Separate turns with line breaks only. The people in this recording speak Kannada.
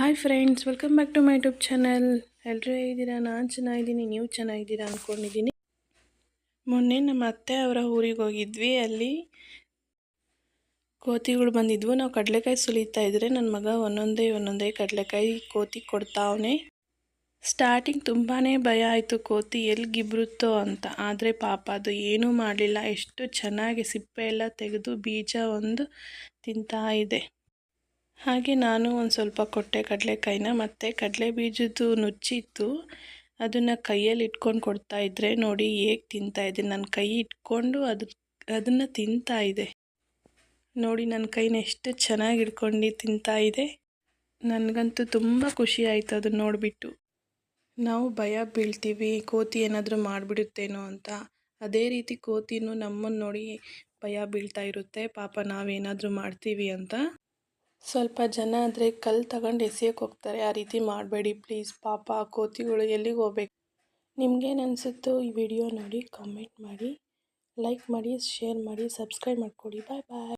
Hi friends, welcome back to my YouTube channel. ಎಲ್ಲರೂ ಹೇಗಿದ್ದೀರಾ? ನಾನು ಚೆನ್ನಾಗಿದ್ದೀನಿ, ನೀವು ಚೆನ್ನಾಗಿದ್ದೀರಾ ಅಂದ್ಕೊಂಡಿದ್ದೀನಿ. ಮೊನ್ನೆ ನಮ್ಮ ಅತ್ತೆ ಅವರ ಊರಿಗೆ ಹೋಗಿದ್ವಿ. ಅಲ್ಲಿ ಕೋತಿಗಳು ಬಂದಿದ್ವು. ನಾವು ಕಡಲೆಕಾಯಿ ಸುಲಿತಾ ಇದ್ರೆ ನನ್ನ ಮಗ ಒಂದೊಂದೇ ಕಡಲೆಕಾಯಿ ಕೋತಿ ಕೊಡ್ತಾವನೆ. ಸ್ಟಾರ್ಟಿಂಗ್ ತುಂಬಾ ಭಯ ಆಯಿತು, ಕೋತಿ ಎಲ್ಲಿ ಗಿಬ್ರುತ್ತೋ ಅಂತ. ಆದರೆ ಪಾಪ ಅದು ಏನೂ ಮಾಡಲಿಲ್ಲ. ಎಷ್ಟು ಚೆನ್ನಾಗಿ ಸಿಪ್ಪೆ ಎಲ್ಲ ತೆಗೆದು ಬೀಜ ಒಂದು ತಿಂತಾ ಇದೆ. ಹಾಗೆ ನಾನು ಒಂದು ಸ್ವಲ್ಪ ಕೊಟ್ಟೆ ಕಡಲೆಕಾಯಿನ. ಮತ್ತು ಕಡಲೆ ಬೀಜದ್ದು ನುಚ್ಚಿತ್ತು, ಅದನ್ನು ಕೈಯಲ್ಲಿ ಇಟ್ಕೊಂಡು ಕೊಡ್ತಾ ಇದ್ದರೆ ನೋಡಿ ಹೇಗೆ ತಿಂತಾ ಇದೆ. ನನ್ನ ಕೈ ಇಟ್ಕೊಂಡು ಅದನ್ನು ತಿಂತಾ ಇದೆ. ನೋಡಿ ನನ್ನ ಕೈನ ಎಷ್ಟು ಚೆನ್ನಾಗಿ ಹಿಡ್ಕೊಂಡು ತಿಂತಾ ಇದೆ. ನನಗಂತೂ ತುಂಬ ಖುಷಿ ಆಯಿತು ಅದನ್ನು ನೋಡಿಬಿಟ್ಟು. ನಾವು ಭಯ ಬೀಳ್ತೀವಿ ಕೋತಿ ಏನಾದರೂ ಮಾಡಿಬಿಡುತ್ತೇನೋ ಅಂತ. ಅದೇ ರೀತಿ ಕೋತಿನೂ ನಮ್ಮನ್ನು ನೋಡಿ ಭಯ ಬೀಳ್ತಾ ಇರುತ್ತೆ, ಪಾಪ ನಾವೇನಾದರೂ ಮಾಡ್ತೀವಿ ಅಂತ. ಸ್ವಲ್ಪ ಜನ ಆದರೆ ಕಲ್ಲು ತಗೊಂಡು ಎಸೆಯೋಕ್ಕೆ ಹೋಗ್ತಾರೆ. ಆ ರೀತಿ ಮಾಡಬೇಡಿ ಪ್ಲೀಸ್. ಪಾಪ ಆ ಕೋತಿಗಳು ಎಲ್ಲಿಗೆ ಹೋಗ್ಬೇಕು. ನಿಮ್ಗೇನು ಅನಿಸುತ್ತೋ ಈ ವಿಡಿಯೋ ನೋಡಿ ಕಾಮೆಂಟ್ ಮಾಡಿ, ಲೈಕ್ ಮಾಡಿ, ಶೇರ್ ಮಾಡಿ, ಸಬ್ಸ್ಕ್ರೈಬ್ ಮಾಡ್ಕೊಳ್ಳಿ. ಬಾಯ್ ಬಾಯ್.